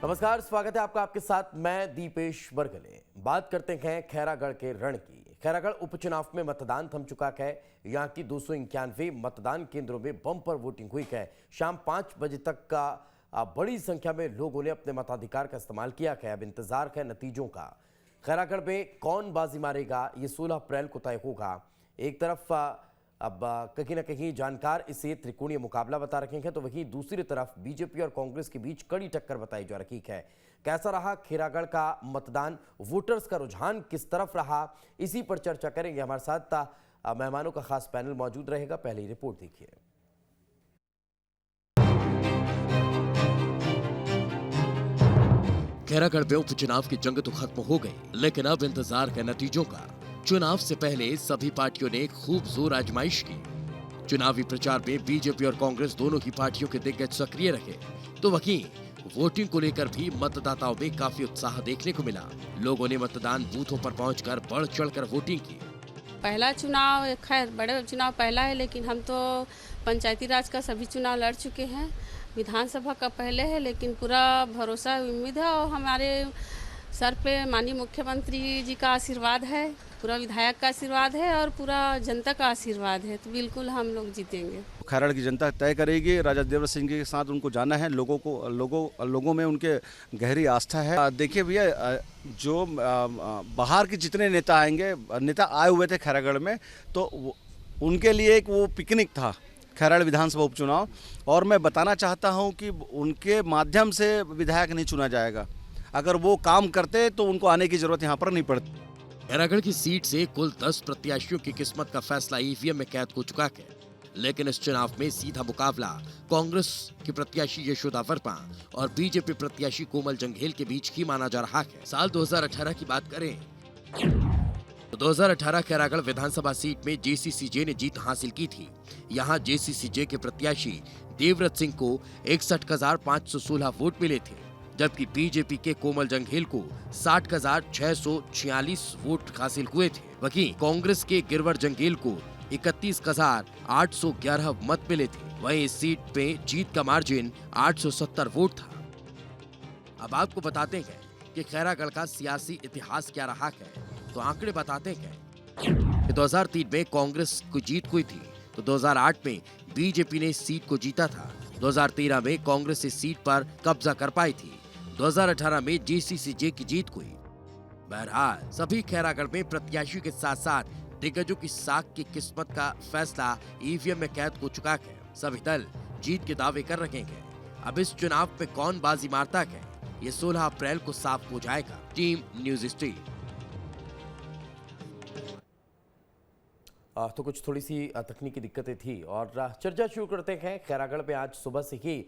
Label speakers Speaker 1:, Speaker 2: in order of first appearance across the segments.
Speaker 1: नमस्कार, स्वागत है आपका। आपके साथ मैं दीपेश बरगले। बात करते हैं खैरागढ़ के रण की। खैरागढ़ उपचुनाव में मतदान थम चुका है। यहाँ की 291 मतदान केंद्रों में बम्पर वोटिंग हुई है। शाम 5 बजे तक का बड़ी संख्या में लोगों ने अपने मताधिकार का इस्तेमाल किया है। अब इंतजार है नतीजों का। खैरागढ़ में कौन बाजी मारेगा, ये 16 अप्रैल को तय होगा। एक तरफ अब कहीं ना कहीं जानकार इसे त्रिकोणीय मुकाबला बता रखे हैं, तो वहीं दूसरी तरफ बीजेपी और कांग्रेस के बीच कड़ी टक्कर बताई जा रही है। कैसा रहा खैरागढ़ का मतदान, वोटर्स का रुझान किस तरफ रहा, इसी पर चर्चा करेंगे। हमारे साथ मेहमानों का खास पैनल मौजूद रहेगा। पहली रिपोर्ट देखिए।
Speaker 2: खैरागढ़ में उपचुनाव की जंग तो खत्म हो गई, लेकिन अब इंतजार है नतीजों का। चुनाव से पहले सभी पार्टियों ने खूब जोर आजमाइश की। चुनावी प्रचार में बीजेपी और कांग्रेस दोनों ही पार्टियों के दिग्गज सक्रिय रहे, तो वहीं वोटिंग को लेकर भी मतदाताओं में काफी उत्साह देखने को मिला। लोगों ने मतदान बूथों पर पहुंचकर बढ़ चढ़कर वोटिंग की।
Speaker 3: पहला चुनाव, खैर बड़े चुनाव पहला है, लेकिन हम तो पंचायती राज का सभी चुनाव लड़ चुके हैं। विधानसभा का पहले है, लेकिन पूरा भरोसा उम्मीद है और हमारे सर पे माननीय मुख्यमंत्री जी का आशीर्वाद है, पूरा विधायक का आशीर्वाद है और पूरा जनता का आशीर्वाद है, तो बिल्कुल हम लोग जीतेंगे।
Speaker 4: खैरागढ़ की जनता तय करेगी। राजा देवव्रत सिंह के साथ उनको जाना है। लोगों में उनके गहरी आस्था है। देखिए भैया, जो बाहर के जितने नेता आए हुए थे खैरागढ़ में, तो उनके लिए एक वो पिकनिक था खैरागढ़ विधानसभा उपचुनाव। और मैं बताना चाहता हूं कि उनके माध्यम से विधायक नहीं चुना जाएगा। अगर वो काम करते तो उनको आने की जरूरत यहाँ पर नहीं पड़ती।
Speaker 2: खैरागढ़ की सीट से कुल 10 प्रत्याशियों की किस्मत का फैसला ईवीएम में कैद हो चुका है, लेकिन इस चुनाव में सीधा मुकाबला कांग्रेस की प्रत्याशी यशोदा वर्मा और बीजेपी प्रत्याशी कोमल जंघेल के बीच ही माना जा रहा है। साल 2018 की बात करें तो 2018 खैरागढ़ विधानसभा सीट में जेसीसीजे ने जीत हासिल की थी। यहाँ जेसीसीजे के प्रत्याशी देवव्रत सिंह को 61,516 वोट मिले थे, जबकि बीजेपी के कोमल जंघेल को 60,646 वोट हासिल हुए थे। वहीं कांग्रेस के गिरवर जंघेल को 31,811 मत मिले थे। वहीं इस सीट पे जीत का मार्जिन 870 वोट था। अब आपको बताते हैं कि खैरागढ़ का सियासी इतिहास क्या रहा है, तो आंकड़े बताते हैं कि 2003 में कांग्रेस को जीत हुई थी, तो 2008 में बीजेपी ने इस सीट को जीता था। 2013 में कांग्रेस इस सीट पर कब्जा कर पाई थी। 2018 में जेसीसीजे की जीत हुई। बहरहाल सभी खैरागढ़ में प्रत्याशियों के साथ साथ दिग्गजों की साख की किस्मत का फैसला ईवीएम में कैद हो चुका है। सभी दल जीत के दावे कर रहे हैं। अब इस चुनाव में कौन बाजी मारता है, ये 16 अप्रैल को साफ हो जाएगा। Team news street.
Speaker 1: तो कुछ थोड़ी सी तकनीकी दिक्कतें थी और चर्चा शुरू करते हैं। खैरागढ़ में आज सुबह से ही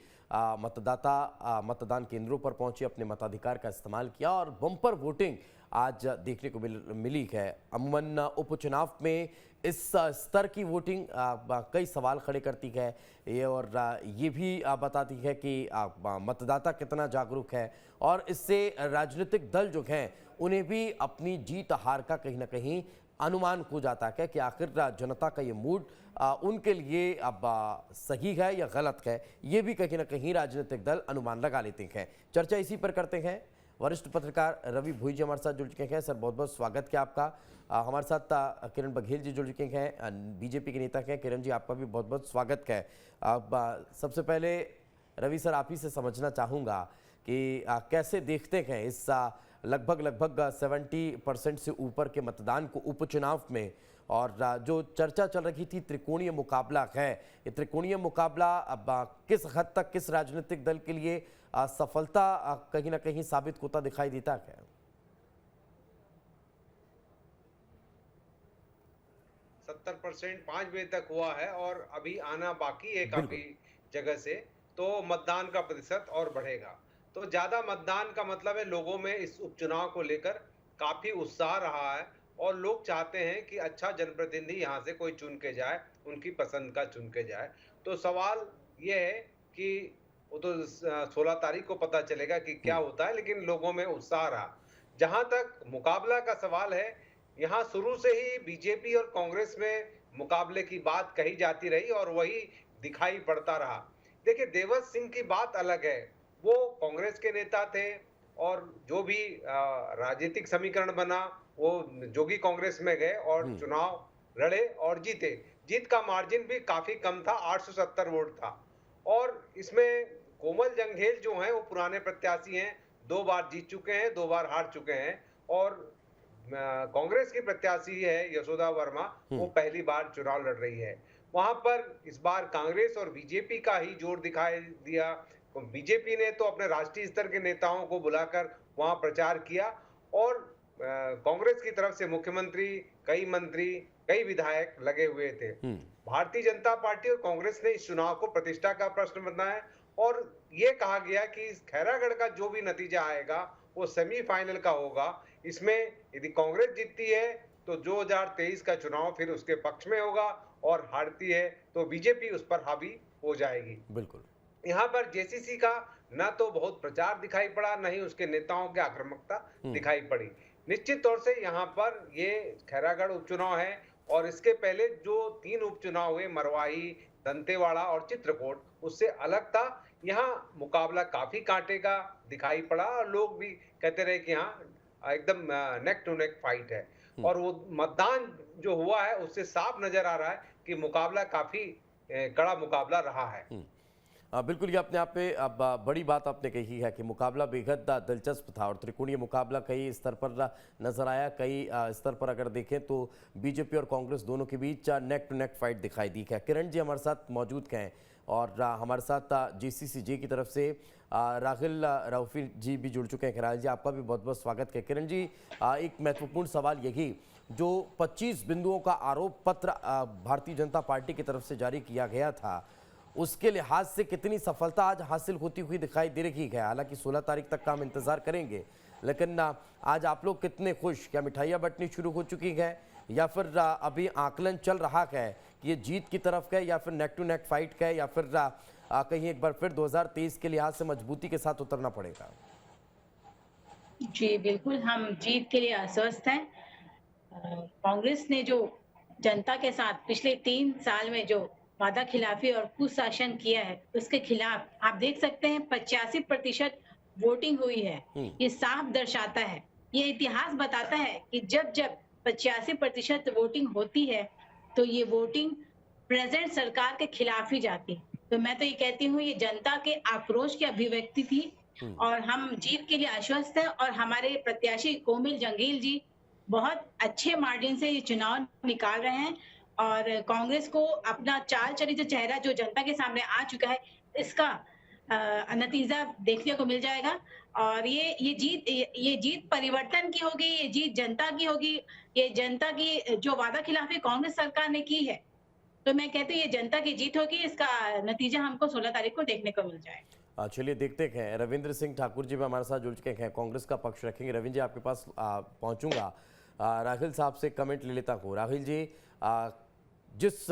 Speaker 1: मतदाता मतदान केंद्रों पर पहुंचे, अपने मताधिकार का इस्तेमाल किया और बम्पर वोटिंग आज देखने को मिली है। अमूमन उपचुनाव में इस स्तर की वोटिंग कई सवाल खड़े करती है ये, और ये भी बताती है कि मतदाता कितना जागरूक है, और इससे राजनीतिक दल जो हैं उन्हें भी अपनी जीत हार का कहीं ना कहीं अनुमान हो जाता है कि आखिर जनता का ये मूड उनके लिए अब सही है या गलत है। ये भी कहीं ना कहीं राजनीतिक दल अनुमान लगा लेते हैं। चर्चा इसी पर करते हैं। वरिष्ठ पत्रकार रवि भुई जी हमारे साथ जुड़ चुके हैं। सर, बहुत बहुत स्वागत है आपका। हमारे साथ किरण बघेल जी जुड़ चुके हैं, बीजेपी के नेता हैं। किरण जी, आपका भी बहुत बहुत स्वागत है। अब सबसे पहले रवि सर, आप ही से समझना चाहूँगा कि कैसे देखते हैं इस लगभग 70% से ऊपर के मतदान को उपचुनाव में, और जो चर्चा चल रही थी त्रिकोणीय मुकाबला है, ये त्रिकोणीय मुकाबला अब किस हद तक किस राजनीतिक दल के लिए सफलता कहीं ना कहीं साबित होता दिखाई देता है?
Speaker 5: 70% 5 बजे तक हुआ है और अभी आना बाकी है काफी जगह से, तो मतदान का प्रतिशत और बढ़ेगा। तो ज्यादा मतदान का मतलब है लोगों में इस उपचुनाव को लेकर काफी उत्साह रहा है और लोग चाहते हैं कि अच्छा जनप्रतिनिधि यहाँ से कोई चुन के जाए, उनकी पसंद का चुन के जाए। तो सवाल ये है कि वो तो 16 तारीख को पता चलेगा कि क्या होता है, लेकिन लोगों में उत्साह रहा। जहां तक मुकाबला का सवाल है, यहाँ शुरू से ही बीजेपी और कांग्रेस में मुकाबले की बात कही जाती रही और वही दिखाई पड़ता रहा। देखिए, देवव्रत सिंह की बात अलग है। वो कांग्रेस के नेता थे और जो भी राजनीतिक समीकरण बना वो जोगी कांग्रेस में गए और चुनाव लड़े और जीते। जीत का मार्जिन भी काफी कम था, 870 वोट था। और इसमें कोमल जंघेल जो हैं वो पुराने प्रत्याशी हैं, 2 बार जीत चुके हैं, 2 बार हार चुके हैं। और कांग्रेस की प्रत्याशी है यशोदा वर्मा, वो पहली बार चुनाव लड़ रही है। वहां पर इस बार कांग्रेस और बीजेपी का ही जोर दिखाई दिया। बीजेपी ने तो अपने राष्ट्रीय स्तर के नेताओं को बुलाकर वहां प्रचार किया और कांग्रेस की तरफ से मुख्यमंत्री, कई मंत्री, कई विधायक लगे हुए थे। भारतीय जनता पार्टी और कांग्रेस ने इस चुनाव को प्रतिष्ठा का प्रश्न बनाया और ये कहा गया कि खैरागढ़ का जो भी नतीजा आएगा वो सेमीफाइनल का होगा। इसमें यदि कांग्रेस जीतती है तो 2023 का चुनाव फिर उसके पक्ष में होगा और हारती है तो बीजेपी उस पर हावी हो जाएगी।
Speaker 1: बिल्कुल।
Speaker 5: यहाँ पर जेसीसी का न तो बहुत प्रचार दिखाई पड़ा, न ही उसके नेताओं की आक्रामकता दिखाई पड़ी। निश्चित तौर से यहाँ पर ये खैरागढ़ उपचुनाव है और इसके पहले जो 3 उपचुनाव हुए, मरवाही, दंतेवाड़ा और चित्रकूट, उससे अलग था। यहाँ मुकाबला काफी कांटे का दिखाई पड़ा और लोग भी कहते रहे कि यहाँ एकदम नेक टू नेक फाइट है। और वो मतदान जो हुआ है उससे साफ नजर आ रहा है कि मुकाबला काफी कड़ा मुकाबला रहा है।
Speaker 1: बिल्कुल, ये अपने आप में अब बड़ी बात आपने कही है कि मुकाबला बेहद दिलचस्प था और त्रिकोणीय मुकाबला कई स्तर पर नजर आया। कई स्तर पर अगर देखें तो बीजेपी और कांग्रेस दोनों के बीच नेक टू नेक फाइट दिखाई दी है। किरण जी हमारे साथ मौजूद हैं और हमारे साथ JCCJ की तरफ से राहुल रऊफी जी भी जुड़ चुके हैं। राहुल जी, आपका भी बहुत बहुत स्वागत है। किरण जी, एक महत्वपूर्ण सवाल यही, जो 25 बिंदुओं का आरोप पत्र भारतीय जनता पार्टी की तरफ से जारी किया गया था, उसके लिहाज से कितनी सफलता आज हासिल होती हुई दिखाई दे रही है? हालांकि 16 तारीख तक का हम इंतजार करेंगे, लेकिन आज आप लोग कितने खुश? क्या मिठाइयाँ बंटनी शुरू हो चुकी है या फिर अभी आकलन चल रहा है कि ये जीत की तरफ है या फिर नेक टू नेक फाइट है या फिर कहीं एक बार फिर 2023 के लिहाज से मजबूती के साथ उतरना पड़ेगा?
Speaker 6: जी बिल्कुल, हम जीत के लिए आश्वस्त हैं। कांग्रेस ने जो जनता के साथ पिछले 3 साल में जो वादा खिलाफी और कुशासन किया है, उसके खिलाफ आप देख सकते हैं 85% वोटिंग हुई है। ये साफ दर्शाता है, ये इतिहास बताता है कि जब 85% वोटिंग होती है तो ये वोटिंग प्रेजेंट सरकार के खिलाफ ही जाती है। तो मैं तो ये कहती हूँ ये जनता के आक्रोश की अभिव्यक्ति थी और हम जीत के लिए आश्वस्त हैं। और हमारे प्रत्याशी कोमल जंगील जी बहुत अच्छे मार्जिन से ये चुनाव निकाल रहे हैं और कांग्रेस को अपना चाल चरित्र चेहरा जो जनता के सामने आ चुका है, इसका नतीजा देखने को मिल जाएगा। और ये जीत परिवर्तन की होगी, ये जीत जनता की होगी, ये जनता की जो वादा खिलाफी कांग्रेस सरकार ने की है, तो मैं कहती हूँ ये जनता की जीत होगी। इसका नतीजा हमको 16 तारीख को देखने को मिल जाएगा।
Speaker 1: चलिए देखते हैं। रविंद्र सिंह ठाकुर जी भी हमारे साथ जुड़ चुके हैं, कांग्रेस का पक्ष रखेंगे। रविंद्र जी, आपके पास पहुंचूंगा। राहुल साहब से कमेंट ले लेता हूँ। राहुल जी, जिस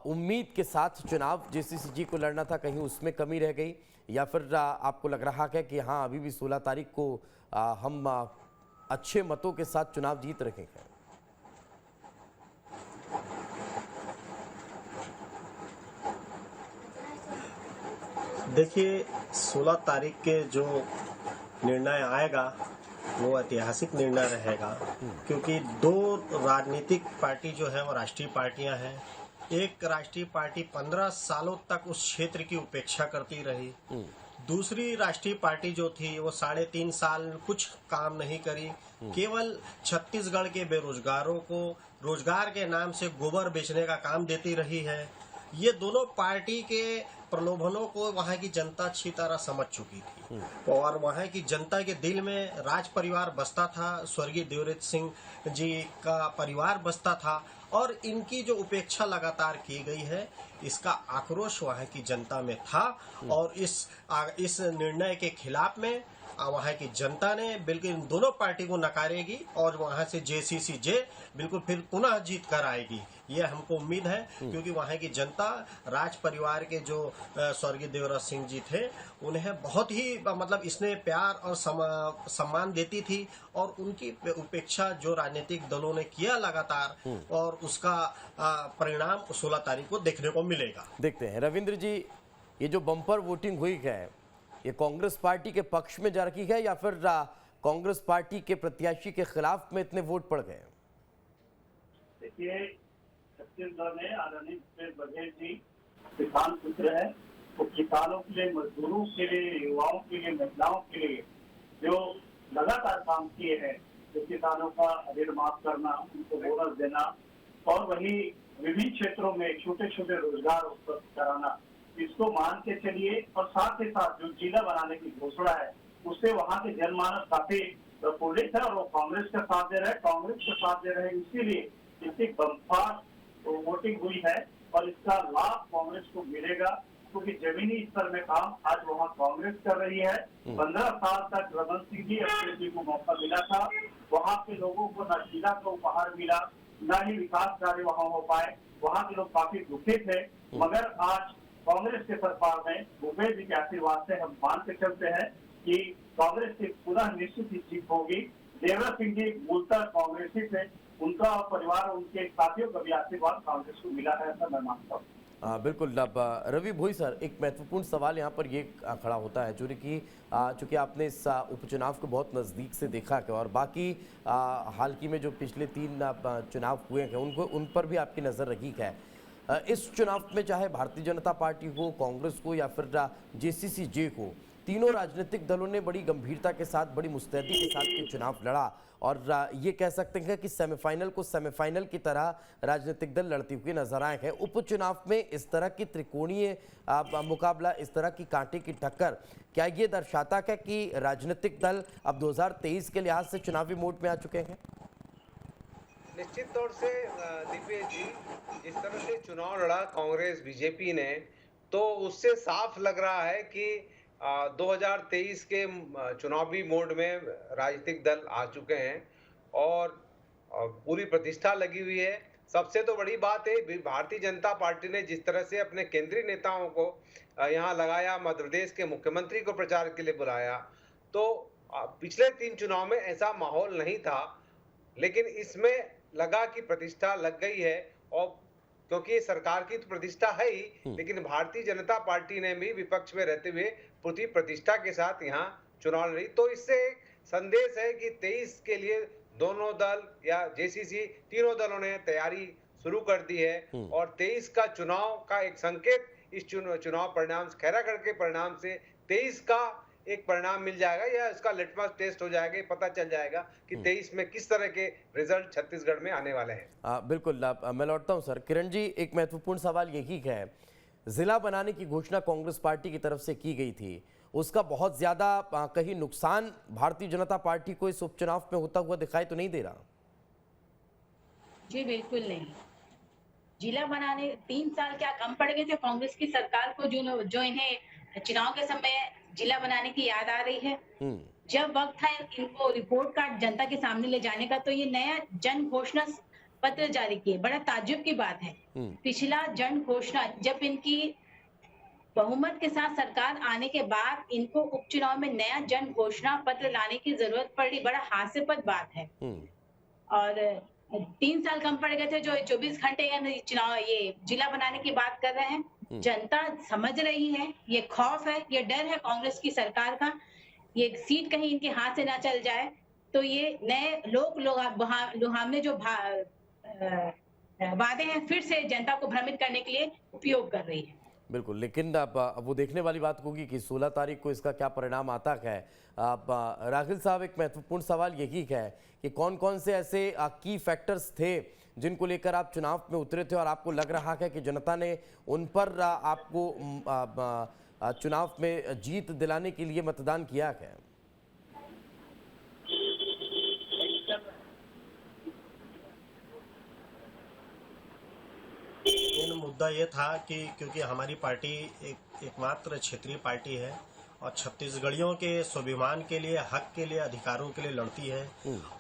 Speaker 1: उम्मीद के साथ चुनाव JCCJ को लड़ना था, कहीं उसमें कमी रह गई या फिर आपको लग रहा है कि हाँ अभी भी 16 तारीख को हम अच्छे मतों के साथ चुनाव जीत रहे हैं?
Speaker 7: देखिए, 16 तारीख के जो निर्णय आएगा वो ऐतिहासिक निर्णय रहेगा, क्योंकि 2 राजनीतिक पार्टी जो है वो राष्ट्रीय पार्टियां हैं। एक राष्ट्रीय पार्टी 15 सालों तक उस क्षेत्र की उपेक्षा करती रही, दूसरी राष्ट्रीय पार्टी जो थी वो 3.5 साल कुछ काम नहीं करी, केवल छत्तीसगढ़ के बेरोजगारों को रोजगार के नाम से गोबर बेचने का काम देती रही है। ये दोनों पार्टी के प्रलोभनों को वहाँ की जनता अच्छी तरह समझ चुकी थी और वहाँ की जनता के दिल में राज परिवार बसता था, स्वर्गीय देवव्रत सिंह जी का परिवार बसता था और इनकी जो उपेक्षा लगातार की गई है, इसका आक्रोश वहाँ की जनता में था और इस निर्णय के खिलाफ में वहाँ की जनता ने बिल्कुल इन दोनों पार्टी को नकारेगी और वहाँ से JCCJ बिल्कुल फिर पुनः जीत कर आएगी, ये हमको उम्मीद है। क्योंकि वहाँ की जनता राज परिवार के जो स्वर्गीय देवव्रत सिंह जी थे, उन्हें बहुत ही मतलब इसने प्यार और सम्मान देती थी और उनकी उपेक्षा जो राजनीतिक दलों ने किया लगातार, और उसका परिणाम 16 तारीख को देखने को मिलेगा।
Speaker 1: देखते हैं। रविंद्र जी, ये जो बम्पर वोटिंग हुई है, ये कांग्रेस पार्टी के पक्ष में जा रखी है या फिर कांग्रेस पार्टी के प्रत्याशी के खिलाफ में इतने वोट पड़ गए?
Speaker 8: देखिए, छत्तीसगढ़ में आदरणीय भूपेश बघेल जी किसान पुत्र है, तो किसानों के लिए, मजदूरों के लिए, युवाओं के लिए, महिलाओं के लिए जो लगातार काम किए हैं, जो किसानों का ऋण माफ करना, उनको बोनस देना और वही विभिन्न क्षेत्रों में छोटे छोटे रोजगार उपलब्ध कराना, इसको मान के चलिए। और साथ ही साथ जो जिला बनाने की घोषणा है उससे वहाँ के जनमानस काफी प्रफुल्लित है और वो कांग्रेस का साथ दे रहे हैं, इसीलिए इतनी बम्पर वोटिंग हुई है और इसका लाभ कांग्रेस को मिलेगा, क्योंकि जमीनी स्तर में काम आज वहाँ कांग्रेस कर रही है। 15 साल तक रमन सिंह जी अभ्यर्थी को मौका मिला था, वहाँ के लोगों को न जिला का उपहार मिला, न ही विकास कार्य वहाँ हो पाए, वहाँ के लोग काफी दुखी थे। मगर आज कांग्रेस के सरकार में भूपेश जी के आशीर्वाद से हम मान के चलते हैं कि कांग्रेस की पुनः निश्चित ही जीत होगी। देवराज सिंह जी मूलतः कांग्रेसी थे, उनका परिवार और उनके साथियों का भी आशीर्वाद कांग्रेस को मिला है, ऐसा मैं मानता हूँ।
Speaker 1: बिल्कुल। अब रवि भोई सर, एक महत्वपूर्ण सवाल यहाँ पर ये खड़ा होता है चूँकि आपने इस उपचुनाव को बहुत नज़दीक से देखा है और बाकी हाल ही में जो पिछले 3 चुनाव हुए हैं उन पर भी आपकी नज़र रखी है। इस चुनाव में चाहे भारतीय जनता पार्टी हो, कांग्रेस को या फिर JCCJ को, तीनों राजनीतिक दलों ने बड़ी गंभीरता के साथ, बड़ी मुस्तैदी के साथ ये चुनाव लड़ा और ये कह सकते हैं कि सेमीफाइनल को सेमीफाइनल की तरह राजनीतिक दल लड़ते हुए नजर आए हैं। उपचुनाव में इस तरह की त्रिकोणीय मुकाबला, इस तरह की कांटे की टक्कर, क्या ये दर्शाता है कि राजनीतिक दल अब 2023 के लिहाज से चुनावी मोड में आ चुके हैं?
Speaker 5: निश्चित तौर से दिव्य जी, जिस तरह से चुनाव लड़ा कांग्रेस बीजेपी ने, तो उससे साफ लग रहा है कि 2023 के चुनावी मोड में राजनीतिक दल आ चुके हैं और पूरी प्रतिष्ठा लगी हुई है। सबसे तो बड़ी बात है, भारतीय जनता पार्टी ने जिस तरह से अपने केंद्रीय नेताओं को यहाँ लगाया, मध्य प्रदेश के मुख्यमंत्री को प्रचार के लिए बुलाया, तो पिछले 3 चुनाव में ऐसा माहौल नहीं था, लेकिन इसमें लगा कि प्रतिष्ठा लग गई है। और क्योंकि सरकार की तो प्रतिष्ठा है ही, लेकिन भारतीय जनता पार्टी ने भी विपक्ष में रहते हुए पूरी प्रतिष्ठा के साथ यहाँ चुनाव लड़ी। तो इससे एक संदेश है कि 23 के लिए दोनों दल या JCC तीनों दलों ने तैयारी शुरू कर दी है और 23 का चुनाव का एक संकेत इस चुनाव परिणाम, खैरागढ़ के परिणाम से 23 का एक परिणाम मिल जाएगा या इसका लिटमस टेस्ट हो जाएगा, पता चल जाएगा कि 23 में किस तरह के रिजल्ट छत्तीसगढ़ में आने वाले हैं।
Speaker 1: बिल्कुल। मैं लौटता हूं सर। किरण जी, एक महत्वपूर्ण सवाल यही है, जिला बनाने की घोषणा कांग्रेस पार्टी की तरफ से की गई थी, उसका बहुत ज्यादा कहीं नुकसान भारतीय जनता पार्टी को इस उपचुनाव में होता हुआ दिखाई तो नहीं दे रहा?
Speaker 6: जी बिल्कुल नहीं। जिला बनाने 3 साल क्या कम पड़ गए थे कांग्रेस की सरकार को, जो इन्हें चुनाव के समय जिला बनाने की याद आ रही है। जब वक्त था इनको रिपोर्ट कार्ड जनता के सामने ले जाने का, तो ये नया जन घोषणा पत्र जारी किए। बड़ा ताज्जुब की बात है, पिछला जन घोषणा जब इनकी बहुमत के साथ सरकार आने के बाद इनको उपचुनाव में नया जन घोषणा पत्र लाने की जरूरत पड़ी, बड़ा हास्यास्पद बात है। और 3 साल कम पड़ गए थे, जो 24 घंटे चुनाव ये जिला बनाने की बात कर रहे हैं। जनता समझ रही है, ये खौफ है, ये डर है कांग्रेस की सरकार का, ये सीट कहीं इनके हाथ से ना चल जाए, तो ये नए लुभावने जो वादे हैं फिर से जनता को भ्रमित करने के लिए उपयोग कर रही है।
Speaker 1: बिल्कुल। लेकिन अब वो देखने वाली बात होगी कि 16 तारीख को इसका क्या परिणाम आता है। राघिल साहब, एक महत्वपूर्ण सवाल यही है कि कौन कौन से ऐसे की फैक्टर्स थे जिनको लेकर आप चुनाव में उतरे थे और आपको लग रहा है कि जनता ने उन पर आपको चुनाव में जीत दिलाने के लिए मतदान किया है?
Speaker 7: मुद्दा ये था कि क्योंकि हमारी पार्टी एकमात्र क्षेत्रीय पार्टी है और छत्तीसगढ़ियों के स्वाभिमान के लिए, हक के लिए, अधिकारों के लिए लड़ती है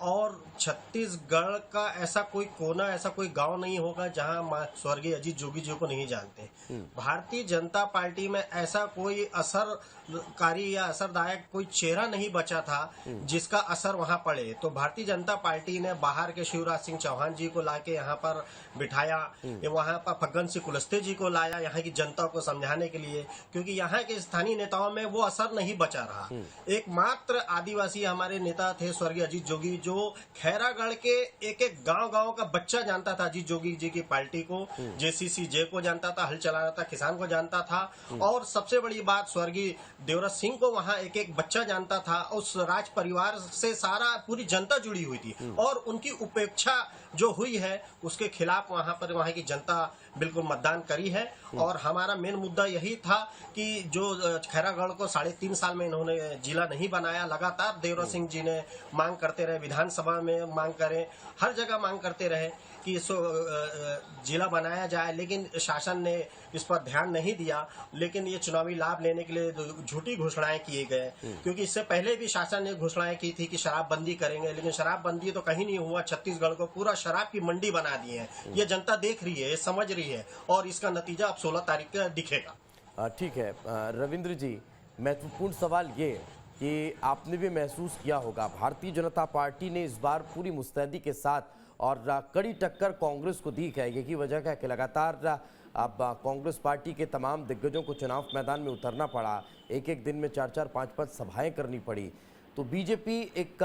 Speaker 7: और छत्तीसगढ़ का ऐसा कोई कोना, ऐसा कोई गांव नहीं होगा जहां स्वर्गीय अजीत जोगी जी को नहीं जानते। भारतीय जनता पार्टी में ऐसा कोई असरकारी या असरदायक कोई चेहरा नहीं बचा था जिसका असर वहां पड़े। तो भारतीय जनता पार्टी ने बाहर के शिवराज सिंह चौहान जी को लाके यहाँ पर बिठाया, वहां पर फग्गन सिंह कुलस्ते जी को लाया यहाँ की जनता को समझाने के लिए, क्योंकि यहाँ के स्थानीय नेताओं में वो असर नहीं बचा रहा। एकमात्र आदिवासी हमारे नेता थे स्वर्गीय अजीत जोगी, जो खैरागढ़ के एक एक गांव का बच्चा जानता था अजीत जोगी जी की पार्टी को, JCCJ को जानता था, हल चलाना था, किसान को जानता था। और सबसे बड़ी बात, स्वर्गीय देवराज सिंह को वहाँ एक एक बच्चा जानता था। उस राज परिवार से सारा पूरी जनता जुड़ी हुई थी और उनकी उपेक्षा जो हुई है उसके खिलाफ वहाँ की जनता बिल्कुल मतदान करी है। और हमारा मेन मुद्दा यही था कि जो खैरागढ़ को 3.5 साल में इन्होंने जिला नहीं बनाया, लगातार देवराज सिंह जी ने मांग करते रहे, विधानसभा में मांग करें, हर जगह मांग करते रहे कि इसको जिला बनाया जाए, लेकिन शासन ने इस पर ध्यान नहीं दिया। लेकिन ये चुनावी लाभ लेने के लिए झूठी घोषणाएं किए गए, क्योंकि इससे पहले भी शासन ने घोषणाएं की थी कि शराबबंदी करेंगे, लेकिन शराबबंदी तो कहीं नहीं हुआ। छत्तीसगढ़ को पूरा शराब की मंडी बना दी है। ये जनता देख रही है, समझ रही है और इसका नतीजा अब 16 तारीख को दिखेगा।
Speaker 1: ठीक है रविंद्र जी, महत्वपूर्ण सवाल ये कि आपने भी महसूस किया होगा भारतीय जनता पार्टी ने इस बार पूरी मुस्तैदी के साथ और कड़ी टक्कर कांग्रेस को दी है। यही वजह है कि लगातार अब कांग्रेस पार्टी के तमाम दिग्गजों को चुनाव मैदान में उतरना पड़ा, एक एक दिन में 4-4, 5-5 सभाएं करनी पड़ी। तो बीजेपी एक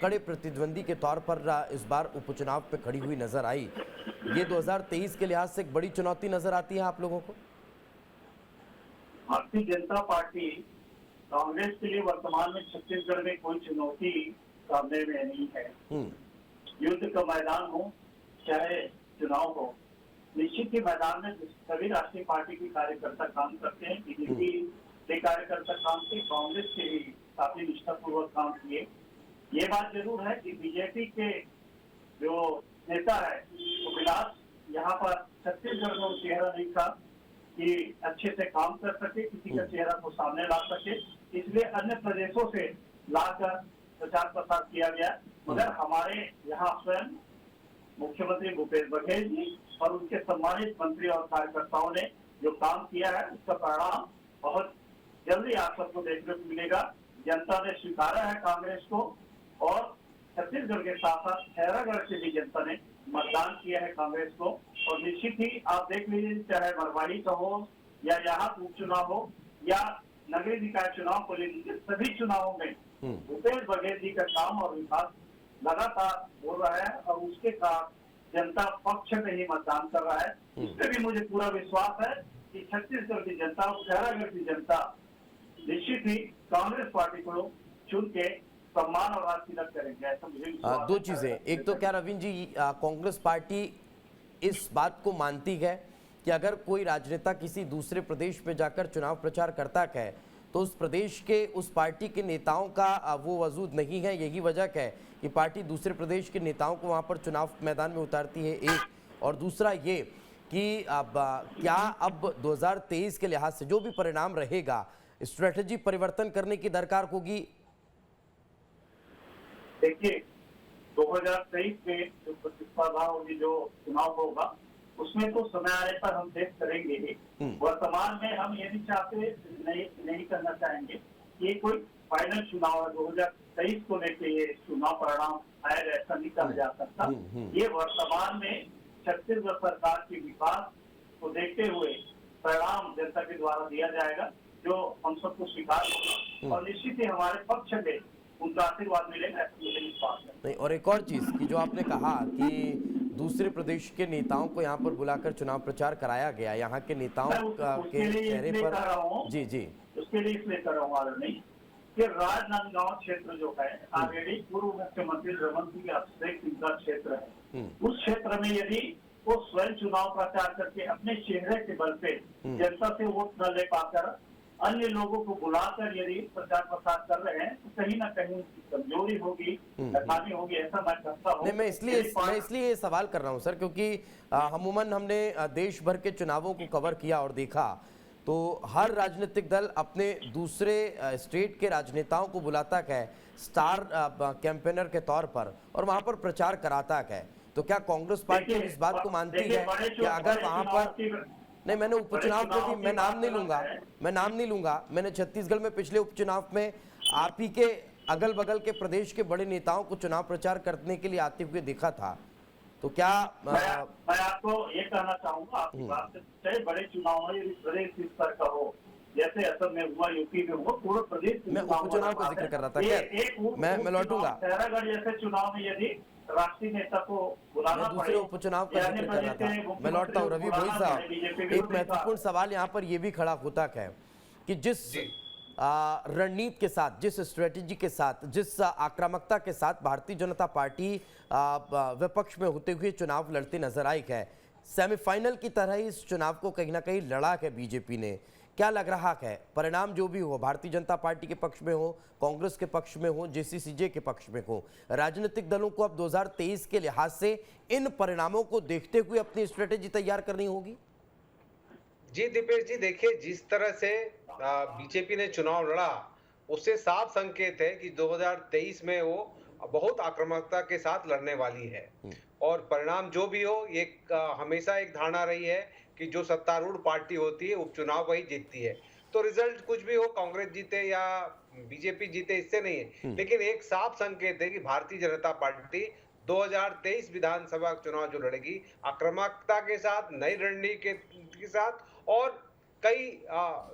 Speaker 1: कड़े प्रतिद्वंदी के तौर पर इस बार उपचुनाव पे खड़ी हुई नजर आई। ये 2023 के लिहाज से एक बड़ी चुनौती नजर आती है आप लोगों को?
Speaker 8: भारतीय जनता पार्टी कांग्रेस के लिए वर्तमान में छत्तीसगढ़ में कोई चुनौती सामने में नहीं है। युद्ध का मैदान हो चाहे चुनाव हो, निश्चित ही मैदान में सभी राष्ट्रीय पार्टी के कार्यकर्ता काम करते हैं। बीजेपी के कार्यकर्ता काम किए, कांग्रेस के भी काफी निष्ठापूर्वक काम किए। ये बात जरूर है कि बीजेपी के जो नेता है वो विलास यहाँ पर छत्तीसगढ़ में चेहरा नहीं था कि अच्छे से काम कर सके, किसी का चेहरा को सामने ला सके, इसलिए अन्य प्रदेशों से लाकर प्रचार प्रसार किया गया। मगर हमारे यहाँ स्वयं मुख्यमंत्री भूपेश बघेल जी और उनके सम्मानित मंत्री और कार्यकर्ताओं ने जो काम किया है उसका परिणाम बहुत जल्दी आप सबको देखने को मिलेगा। जनता ने स्वीकारा है कांग्रेस को और छत्तीसगढ़ के साथ साथ खैरागढ़ से भी जनता ने मतदान किया है कांग्रेस को। और निश्चित ही आप देख लीजिए, चाहे मरवाड़ी का हो या यहाँ उपचुनाव हो या नगरीय निकाय चुनाव को लेकर सभी चुनावों में भूपेश बघेल जी का काम और विकास लगातार हो रहा है और उसके कारण जनता पक्ष में ही मतदान कर रहा है। इससे भी मुझे पूरा विश्वास है कि छत्तीसगढ़ की जनता और खैरागढ़ की जनता निश्चित ही कांग्रेस पार्टी को चुन के सम्मान और आशीर्वाद करेंगे, ऐसा मुझे विश्वास है।
Speaker 1: दो चीजें, एक तो क्या रविंद्र जी कांग्रेस पार्टी इस बात को मानती है कि अगर कोई राजनेता किसी दूसरे प्रदेश में जाकर चुनाव प्रचार करता है तो उस प्रदेश के उस पार्टी के नेताओं का वो वजूद नहीं है, यही वजह है कि पार्टी दूसरे प्रदेश के नेताओं को वहां पर चुनाव मैदान में उतारती है, एक। और दूसरा ये कि अब क्या अब 2023 के लिहाज से जो भी परिणाम रहेगा स्ट्रेटेजी परिवर्तन करने की दरकार होगी?
Speaker 8: देखिए 2023 में जो प्रतिस्पर्धा होगी, जो चुनाव होगा, उसमें तो समय आने पर हम देख करेंगे ही। वर्तमान में हम ये भी चाहते नहीं करना चाहेंगे कि कोई फाइनल चुनाव है 2023 को लेके ये चुनाव परिणाम आएगा, ऐसा नहीं कहा जा सकता। ये वर्तमान में छत्तीसगढ़ सरकार के विकास को देखते हुए परिणाम जनता के द्वारा दिया जाएगा, जो हम सबको स्वीकार होगा और निश्चित ही हमारे पक्ष में उनका आशीर्वाद मिलेगा, ऐसा मुझे विश्वास है।
Speaker 1: नहीं, और एक और चीज कि जो आपने कहा कि दूसरे प्रदेश के नेताओं को यहाँ पर बुलाकर चुनाव प्रचार कराया गया, यहाँ के नेताओं के चेहरे पर जी
Speaker 8: उसके लिए इसलिए कर रहा हूँ नहीं कि राजनांदगांव क्षेत्र जो है ऑलरेडी पूर्व मुख्यमंत्री रमन सिंह अभिषेक सिंह का क्षेत्र है। उस क्षेत्र में यदि वो स्वयं चुनाव प्रचार करके अपने चेहरे के बल पे जनता से वोट न ले पाकर अन्य लोगों को बुलाकर यदि प्रचार प्रसार कर रहे हैं तो कहीं ना कहीं उनकी कमजोरी होगी, नाकामी होगी, ऐसा मैं कहता हूँ।
Speaker 1: मैं इसलिए सवाल कर रहा हूँ सर, क्योंकि अमूमन हमने देश भर के चुनावों को कवर किया और देखा तो हर राजनीतिक दल अपने दूसरे स्टेट के राजनेताओं को बुलाता है स्टार कैंपेनर के तौर पर और वहां पर प्रचार कराता है। तो क्या कांग्रेस पार्टी इस बात को मानती है कि अगर वहां पर नहीं, मैंने उपचुनाव में भी मैं नाम नहीं लूंगा, मैंने छत्तीसगढ़ में पिछले उपचुनाव में आप ही के अगल बगल के प्रदेश के बड़े नेताओं को चुनाव प्रचार करने के लिए आते हुए देखा था। तो क्या
Speaker 8: मैं आपको ये कहना चाहूंगा, आपकी बात से चाहे बड़े चुनाव हो यदि प्रदेश स्तर का हो जैसे असम में हुआ, यूपी में हुआ, पूरे प्रदेश में
Speaker 1: मैं उपचुनाव का जिक्र कर रहा था। खैर मैं लौटूंगा।
Speaker 8: खैरागढ़ जैसे चुनाव में यदि राष्ट्रीय नेता को बुलाना
Speaker 1: मैं दूसरे उपचुनाव का जिक्र कर रहा था। मैं लौटता हूँ रवि भोई साहब, एक महत्वपूर्ण सवाल यहाँ पर यह भी खड़ा होता है कि जिस रणनीति के साथ, जिस स्ट्रेटेजी के साथ, जिस आक्रामकता के साथ भारतीय जनता पार्टी विपक्ष में होते हुए चुनाव लड़ते नजर आई है, सेमीफाइनल की तरह ही इस चुनाव को कहीं ना कहीं लड़ा है बीजेपी ने। क्या लग रहा है परिणाम जो भी हो, भारतीय जनता पार्टी के पक्ष में हो, कांग्रेस के पक्ष में हो, जेसीसीजे के पक्ष में हो, राजनीतिक दलों को अब 2023 के लिहाज से इन परिणामों को देखते हुए अपनी स्ट्रेटेजी तैयार करनी होगी?
Speaker 5: जी दीपेश जी, देखिए जिस तरह से बीजेपी ने चुनाव लड़ा उससे साफ संकेत है कि 2023 में वो बहुत आक्रामकता के साथ लड़ने वाली है। और परिणाम जो भी हो, ये हमेशा एक धारणा रही है कि जो सत्तारूढ़ पार्टी होती है उपचुनाव वही जीतती है। तो रिजल्ट कुछ भी हो, कांग्रेस जीते या बीजेपी जीते, इससे नहीं है, लेकिन एक साफ संकेत है कि भारतीय जनता पार्टी 2023 विधानसभा चुनाव जो लड़ेगी आक्रामकता के साथ, नई रणनीति के साथ और कई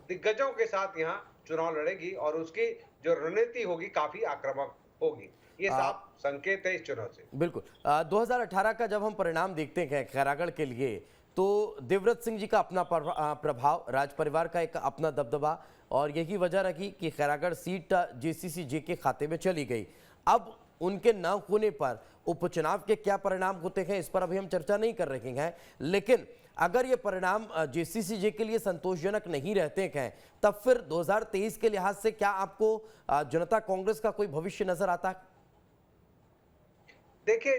Speaker 5: दिग्गजों के साथ यहाँ चुनाव लड़ेगी और उसकी जो रणनीति होगी काफी आक्रामक होगी। ये साफ संकेत है इस चुनाव से।
Speaker 1: बिल्कुल। 2018 का जब हम परिणाम देखते हैं खैरागढ़ के लिए, तो देवव्रत सिंह जी का अपना प्रभाव, राज परिवार का एक अपना दबदबा, और यही वजह रही कि खैरागढ़ सीट जेसीसीजे के खाते में चली गई। अब उनके न होने पर उपचुनाव के क्या परिणाम होते हैं इस पर अभी हम चर्चा नहीं कर रहे हैं, लेकिन अगर ये परिणाम जेसीसीजे के लिए संतोषजनक नहीं रहते हैं तब फिर 2023 के लिहाज से क्या आपको जनता कांग्रेस का कोई भविष्य नजर आता है?
Speaker 5: देखिए,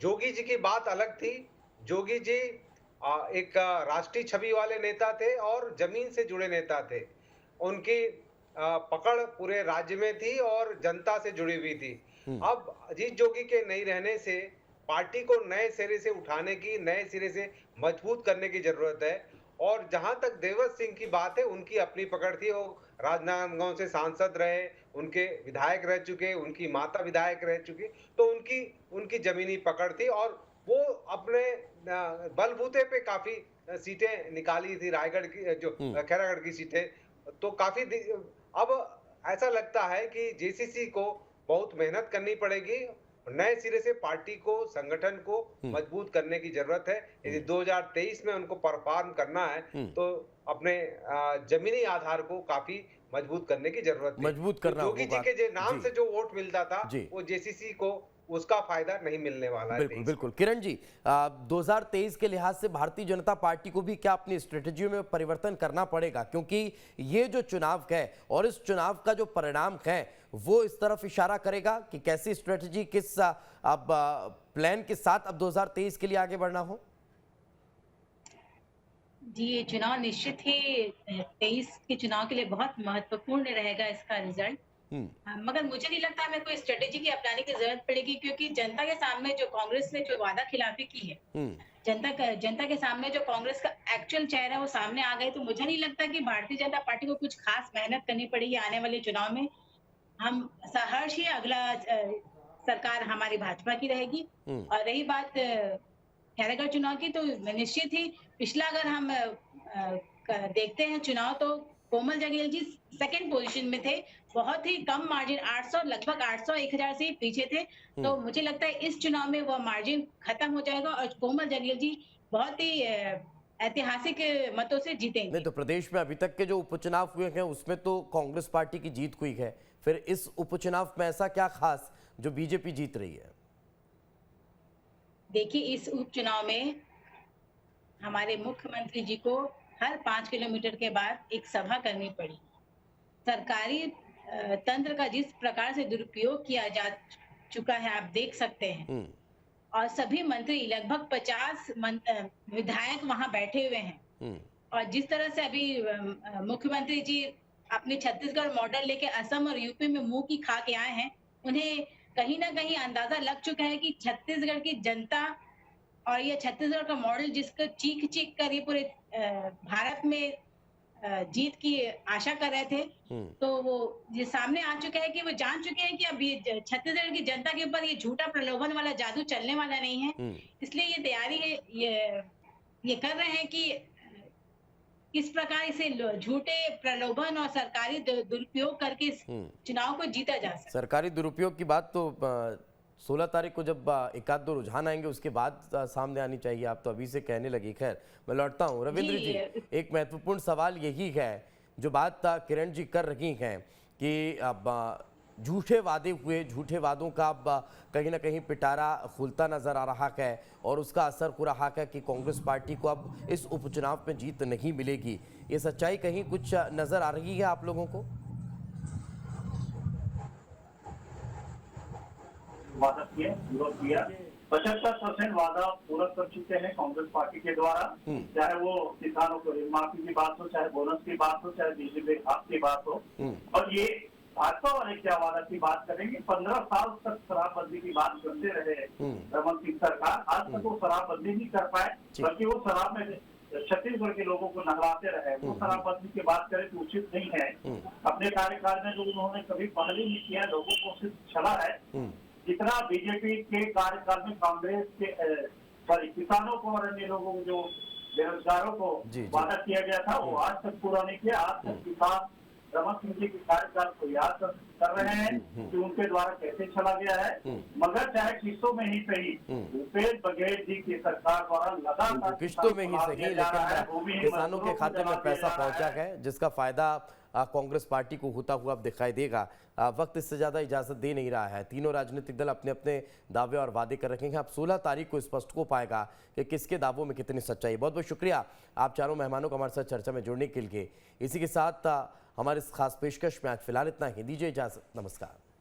Speaker 5: जोगी जी की बात अलग थी। जोगी जी एक राष्ट्रीय छवि वाले नेता थे और जमीन से जुड़े नेता थे। उनकी पकड़ पूरे राज्य में थी और जनता से जुड़ी हुई थी। अब अजीत जोगी के नहीं रहने से पार्टी को नए सिरे से उठाने की, नए सिरे से मजबूत करने की जरूरत है। और जहां तक देवव्रत सिंह की बात है, उनकी अपनी पकड़ थी। वो राजनांदगांव से सांसद रहे, उनके विधायक रह चुके, उनकी माता विधायक रह चुकी, तो उनकी जमीनी पकड़ थी और वो अपने बलबूते पे काफी सीटें निकाली थी, रायगढ़ की जो खैरागढ़ की सीटें। तो काफी अब ऐसा लगता है कि जेसीसी को बहुत मेहनत करनी पड़ेगी, नए सिरे से पार्टी को, संगठन को मजबूत करने की जरूरत है। यदि 2023 में उनको परफॉर्म करना है तो अपने जमीनी आधार को काफी मजबूत करने की जरूरत है।
Speaker 1: मजबूत करना
Speaker 5: जोगी जी के नाम से जो वोट मिलता था वो जेसीसी को उसका फायदा नहीं मिलने वाला है।
Speaker 1: बिल्कुल बिल्कुल। किरण जी, 2023 के लिहाज से भारतीय जनता पार्टी को भी क्या अपनी स्ट्रेटेजी में परिवर्तन करना पड़ेगा, क्योंकि ये जो चुनाव है और इस चुनाव का जो परिणाम है वो इस तरफ इशारा करेगा कि कैसी स्ट्रेटेजी, किस अब प्लान के साथ अब 2023 के लिए आगे बढ़ना हो?
Speaker 6: जी, ये चुनाव निश्चित ही 23 के चुनाव के लिए बहुत महत्वपूर्ण रहेगा इसका रिजल्ट। मगर मुझे नहीं लगता हमें कोई स्ट्रेटेजी की अपनाने की जरूरत पड़ेगी, क्योंकि जनता के सामने जो कांग्रेस ने जो वादा खिलाफी की है, जनता के सामने जो कांग्रेस का एक्चुअल चेहरा है वो सामने आ गए। तो मुझे नहीं लगता कि भारतीय जनता पार्टी को कुछ खास मेहनत करनी पड़ेगी आने वाले चुनाव में। हम सहर्ष ही अगला सरकार हमारी भाजपा की रहेगी। और रही बात खैरागढ़ चुनाव की, तो निश्चित ही पिछला अगर हम देखते हैं चुनाव, तो कोमल जगेल जी सेकंड पोजीशन में थे, बहुत ही कम मार्जिन, 800 लगभग 800-1000 से पीछे थे। तो मुझे लगता है इस चुनाव में वह मार्जिन खत्म हो जाएगा और कोमल जगेल जी बहुत ही ऐतिहासिक मतों से जीतेंगे।
Speaker 1: नहीं तो प्रदेश में अभी तक के जो उपचुनाव हुए हैं उसमें तो कांग्रेस पार्टी की जीत हुई है, फिर इस उपचुनाव में ऐसा क्या खास जो बीजेपी जीत रही है?
Speaker 6: देखिए, इस उपचुनाव में हमारे मुख्यमंत्री जी को हर 5 किलोमीटर के बाद एक सभा करनी पड़ी। सरकारी तंत्र का जिस प्रकार से दुरुपयोग किया जा चुका है आप देख सकते हैं। और सभी मंत्री, लगभग 50 विधायक वहां बैठे हुए हैं। और जिस तरह से अभी मुख्यमंत्री जी अपने छत्तीसगढ़ मॉडल लेके असम और यूपी में मुंह की खा के आए हैं, उन्हें कहीं ना कहीं अंदाजा लग चुका है कि छत्तीसगढ़ की जनता और ये छत्तीसगढ़ का मॉडल जिसको चीख चीख कर ये पूरे भारत में जीत की आशा कर रहे थे, तो वो ये सामने आ चुका है कि वो जान चुके हैं कि अब ये छत्तीसगढ़ की जनता के ऊपर ये झूठा प्रलोभन वाला जादू चलने वाला नहीं है। इसलिए ये तैयारी ये कर रहे हैं कि किस प्रकार इसे झूठे प्रलोभन और सरकारी दुरुपयोग करके इस चुनाव को जीता जा सकता है।
Speaker 1: सरकारी दुरुपयोग की बात तो 16 तारीख को जब एक आध दो रुझान आएंगे उसके बाद सामने आनी चाहिए। आप तो अभी से कहने लगी। खैर, मैं लौटता हूँ रविंद्र जी। एक महत्वपूर्ण सवाल यही है जो बात किरण जी कर रही हैं कि अब झूठे वादे हुए, झूठे वादों का अब कहीं ना कहीं पिटारा खुलता नजर आ रहा है और उसका असर हो रहा है कि कांग्रेस पार्टी को अब इस उपचुनाव में जीत नहीं मिलेगी। ये सच्चाई कहीं कुछ नजर आ रही है आप लोगों को?
Speaker 8: वादा किया, विरोध किया, 75% वादा पूरा कर चुके हैं कांग्रेस पार्टी के द्वारा। चाहे वो किसानों को ऋण माफी की बात हो, चाहे बोनस की बात हो, चाहे बिजली बिल माफ की बात हो। और ये भाजपा वाले क्या वादा की बात करेंगे? 15 साल तक शराबबंदी की बात करते रहे रमन सिंह सरकार, आज तक वो शराबबंदी नहीं कर पाए, बल्कि वो शराब में छत्तीसगढ़ के लोगों को नहलाते रहे। वो शराबबंदी की बात करें तो उचित नहीं है। अपने कार्यकाल में जो उन्होंने कभी पहल ही नहीं किया, लोगों को सिर्फ छला है। जितना बीजेपी के कार्यकाल में कांग्रेस के किसानों को और अन्य लोगों को, जो बेरोजगारों को वादा किया गया था, वो आज तक पूरा नहीं किया। आज तक किसान रमन सिंह जी के कार्यकाल को याद कर रहे हैं कि उनके द्वारा कैसे चला गया है। मगर चाहे किस्तों में ही सही, भूपेश बघेल जी की सरकार द्वारा लगातार
Speaker 1: किस्तों में ही सही, लेकिन किसानों के खाते में पैसा पहुंचा है जिसका फायदा कांग्रेस पार्टी को होता हुआ अब दिखाई देगा। वक्त इससे ज्यादा इजाजत दे नहीं रहा है। तीनों राजनीतिक दल अपने अपने दावे और वादे कर रखे हैं। अब 16 तारीख को स्पष्ट हो पाएगा कि किसके दावों में कितनी सच्चाई। बहुत बहुत शुक्रिया आप चारों मेहमानों को हमारे साथ चर्चा में जुड़ने के लिए। इसी के साथ हमारे इस खास पेशकश में आज फिलहाल इतना ही। दीजिए इजाजत, नमस्कार।